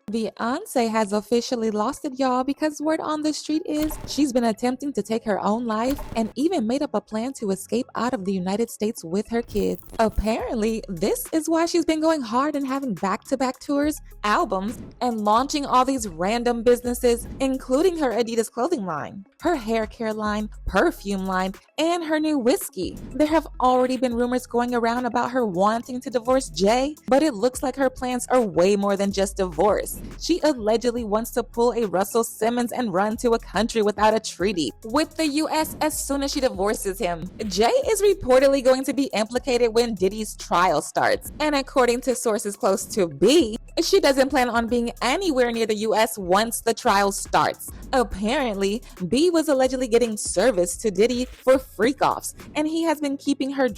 Beyonce has officially lost it, y'all, because word on the street is she's been attempting to take her own life and even made up a plan to escape out of the United States with her kids. Apparently, this is why she's been going hard and having back-to-back tours, albums, and launching all these random businesses, including her Adidas clothing line, her hair care line, perfume line, and her new whiskey. There have already been rumors going around about her wanting to divorce Jay, but it looks like her plans are way more than just divorce. She allegedly wants to pull a Russell Simmons and run to a country without a treaty with the US as soon as she divorces him. Jay is reportedly going to be implicated when Diddy's trial starts, and according to sources close to B, she doesn't plan on being anywhere near the US once the trial starts. Apparently, B was allegedly getting service to Diddy for freak-offs, and he has been keeping her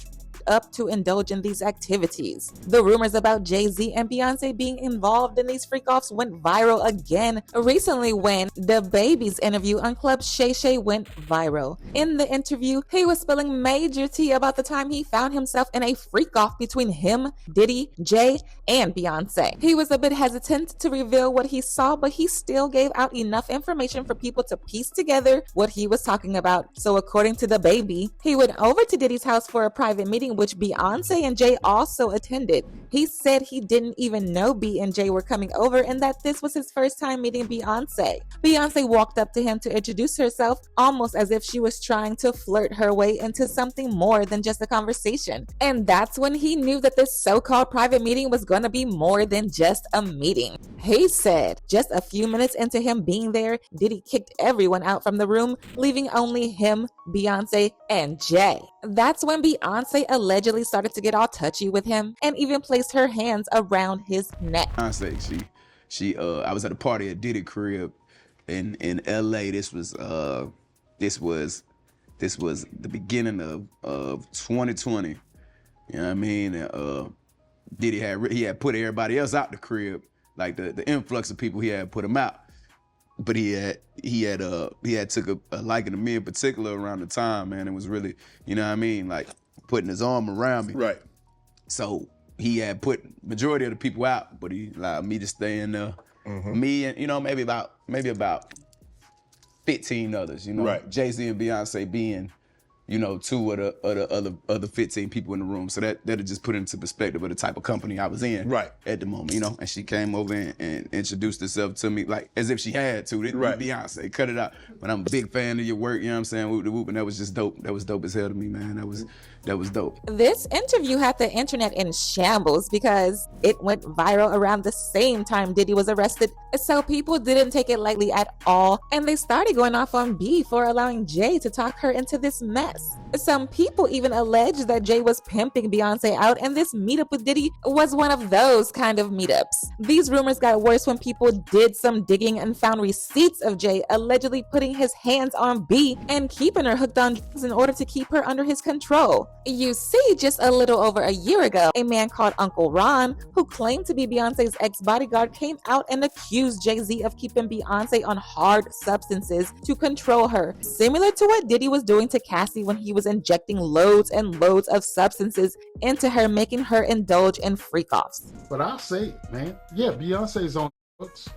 up to indulge in these activities. The rumors about Jay-Z and Beyonce being involved in these freak-offs went viral again recently when the Baby's interview on Club Shay Shay went viral. In the interview, he was spilling major tea about the time he found himself in a freak-off between him, Diddy, Jay, and Beyonce. He was a bit hesitant to reveal what he saw, but he still gave out enough information for people to piece together what he was talking about. So according to the Baby, he went over to Diddy's house for a private meeting which Beyonce and Jay also attended. He said he didn't even know B and Jay were coming over and that this was his first time meeting Beyonce. Beyonce walked up to him to introduce herself, almost as if she was trying to flirt her way into something more than just a conversation. And that's when he knew that this so-called private meeting was going to be more than just a meeting. He said just a few minutes into him being there, Diddy kicked everyone out from the room, leaving only him, Beyonce, and Jay. That's when Beyonce allegedly started to get all touchy with him and even placed her hands around his neck. Beyonce, I was at a party at Diddy crib in LA. This was the beginning of 2020. You know what I mean? Diddy had put everybody else out the crib, like the influx of people he had put them out. But he had took a liking to me in particular around the time, man. It was really, you know what I mean, like putting his arm around me. Right. So he had put majority of the people out, but he allowed me to stay in there. Mm-hmm. Me and, you know, maybe about 15 others, you know, right. Jay-Z and Beyonce being, you know, two of the other 15 people in the room. So that'll just put into perspective of the type of company I was in right. at the moment, you know. And she came over and introduced herself to me like as if she had to. Right. Beyonce, cut it out. But I'm a big fan of your work, you know what I'm saying? Whoop de whoop, and that was just dope. That was dope as hell to me, man. That was dope. This interview had the internet in shambles because it went viral around the same time Diddy was arrested. So people didn't take it lightly at all, and they started going off on B for allowing Jay to talk her into this mess. Some people even alleged that Jay was pimping Beyonce out, and this meetup with Diddy was one of those kind of meetups. These rumors got worse when people did some digging and found receipts of Jay allegedly putting his hands on B and keeping her hooked on drugs in order to keep her under his control. You see, just a little over a year ago, a man called Uncle Ron, who claimed to be Beyonce's ex-bodyguard, came out and accused Jay-Z of keeping Beyonce on hard substances to control her, similar to what Diddy was doing to Cassie when he was injecting loads and loads of substances into her, making her indulge in freak-offs. But I'll say, man, yeah, Beyonce's on books.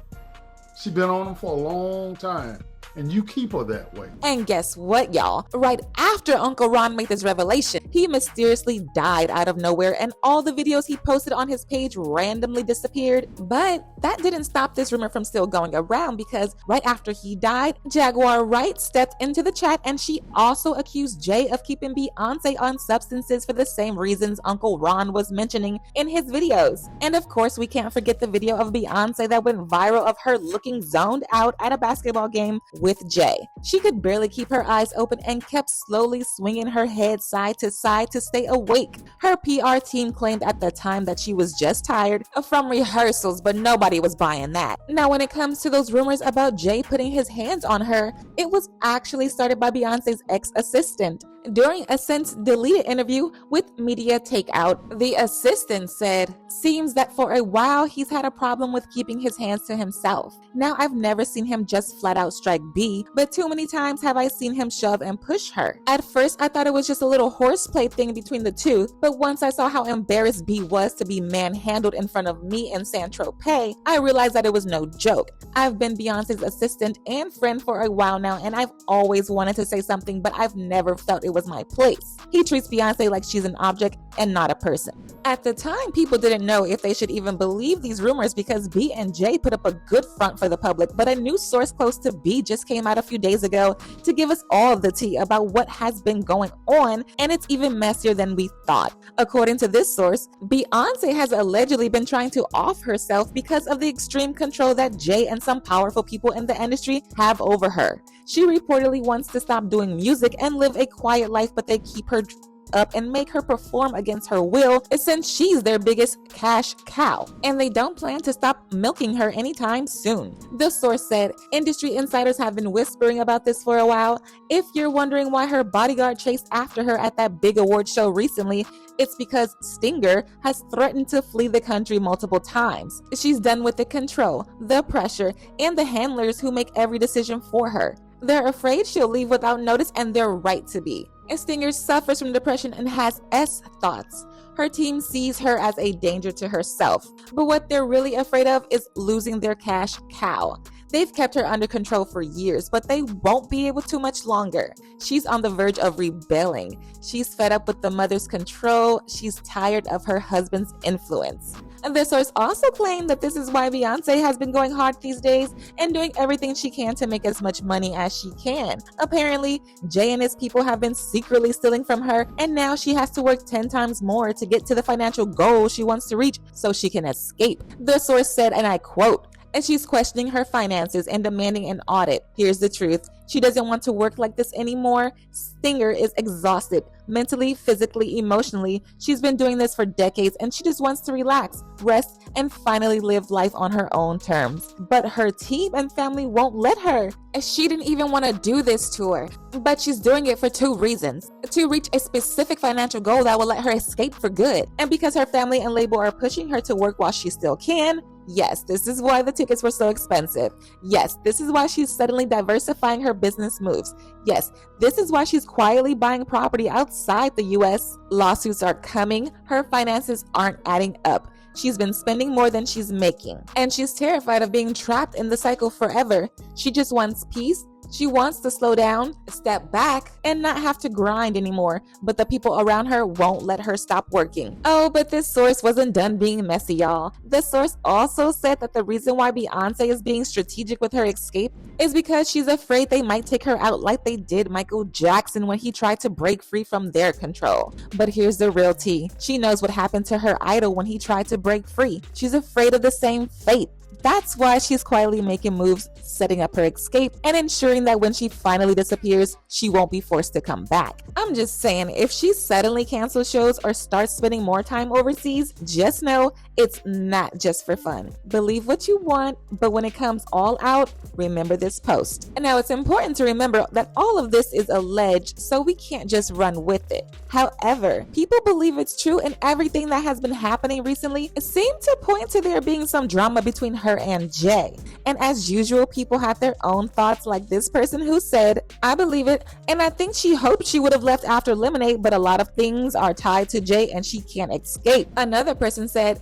She's been on them for a long time. And you keep her that way. And guess what, y'all? Right after Uncle Ron made this revelation, he mysteriously died out of nowhere, and all the videos he posted on his page randomly disappeared. But that didn't stop this rumor from still going around, because right after he died, Jaguar Wright stepped into the chat, and she also accused Jay of keeping Beyonce on substances for the same reasons Uncle Ron was mentioning in his videos. And of course, we can't forget the video of Beyonce that went viral of her looking zoned out at a basketball game with Jay. She could barely keep her eyes open and kept slowly swinging her head side to side to stay awake. Her PR team claimed at the time that she was just tired from rehearsals, but nobody was buying that. Now, when it comes to those rumors about Jay putting his hands on her, it was actually started by Beyonce's ex-assistant. During a since deleted interview with Media Takeout, the assistant said, "Seems that for a while he's had a problem with keeping his hands to himself. Now I've never seen him just flat out strike B, but too many times have I seen him shove and push her. At first I thought it was just a little horseplay thing between the two, but once I saw how embarrassed B was to be manhandled in front of me in San Tropez, I realized that it was no joke. I've been Beyonce's assistant and friend for a while now, and I've always wanted to say something, but I've never felt it was my place." He treats Beyonce like she's an object and not a person. At the time, people didn't know if they should even believe these rumors because B and J put up a good front for the public, but a new source close to B just came out a few days ago to give us all of the tea about what has been going on, and it's even messier than we thought. According to this source, Beyonce has allegedly been trying to off herself because of the extreme control that Jay and some powerful people in the industry have over her. She reportedly wants to stop doing music and live a quiet life, but they keep her up and make her perform against her will since she's their biggest cash cow, and they don't plan to stop milking her anytime soon. The source said, "Industry insiders have been whispering about this for a while. If you're wondering why her bodyguard chased after her at that big award show recently, it's because Stinger has threatened to flee the country multiple times. She's done with the control, the pressure, and the handlers who make every decision for her. They're afraid she'll leave without notice, and they're right to be." Stinger suffers from depression and has S thoughts. Her team sees her as a danger to herself, but what they're really afraid of is losing their cash cow. They've kept her under control for years, but they won't be able to much longer. She's on the verge of rebelling. She's fed up with the mother's control. She's tired of her husband's influence. And the source also claimed that this is why Beyonce has been going hard these days and doing everything she can to make as much money as she can. Apparently, Jay and his people have been secretly stealing from her, and now she has to work 10 times more to get to the financial goal she wants to reach so she can escape. The source said, and I quote, "And she's questioning her finances and demanding an audit. Here's the truth. She doesn't want to work like this anymore. Stinger is exhausted, mentally, physically, emotionally. She's been doing this for decades and she just wants to relax, rest, and finally live life on her own terms. But her team and family won't let her. She didn't even want to do this tour, but she's doing it for 2 reasons. To reach a specific financial goal that will let her escape for good, and because her family and label are pushing her to work while she still can. Yes, this is why the tickets were so expensive. Yes, this is why she's suddenly diversifying her business moves. Yes, this is why she's quietly buying property outside the US. Lawsuits are coming. Her finances aren't adding up. She's been spending more than she's making, and she's terrified of being trapped in the cycle forever. She just wants peace. She wants to slow down, step back, and not have to grind anymore, but the people around her won't let her stop working." Oh, but this source wasn't done being messy, y'all. The source also said that the reason why Beyonce is being strategic with her escape is because she's afraid they might take her out like they did Michael Jackson when he tried to break free from their control. But here's the real tea. She knows what happened to her idol when he tried to break free. She's afraid of the same fate. That's why she's quietly making moves, setting up her escape, and ensuring that when she finally disappears, she won't be forced to come back. I'm just saying, if she suddenly cancels shows or starts spending more time overseas, just know it's not just for fun. Believe what you want, but when it comes all out, remember this post. And now it's important to remember that all of this is alleged, so we can't just run with it. However, people believe it's true, and everything that has been happening recently seemed to point to there being some drama between her and Jay. And as usual, people have their own thoughts, like this person who said, "I believe it, and I think she hoped she would have left after Lemonade, but a lot of things are tied to Jay and she can't escape." Another person said,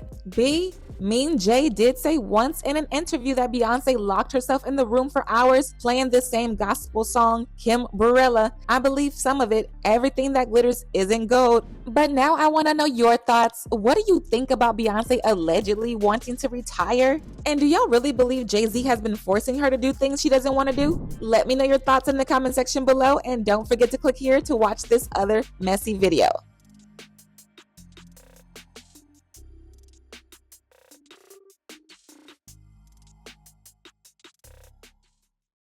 Mean Jay did say once in an interview that Beyonce locked herself in the room for hours playing the same gospel song, Kim Barella. I believe some of it. Everything that glitters isn't gold. But now I want to know your thoughts. What do you think about Beyonce allegedly wanting to retire? And do y'all really believe Jay-Z has been forcing her to do things she doesn't want to do? Let me know your thoughts in the comment section below, and don't forget to click here to watch this other messy video.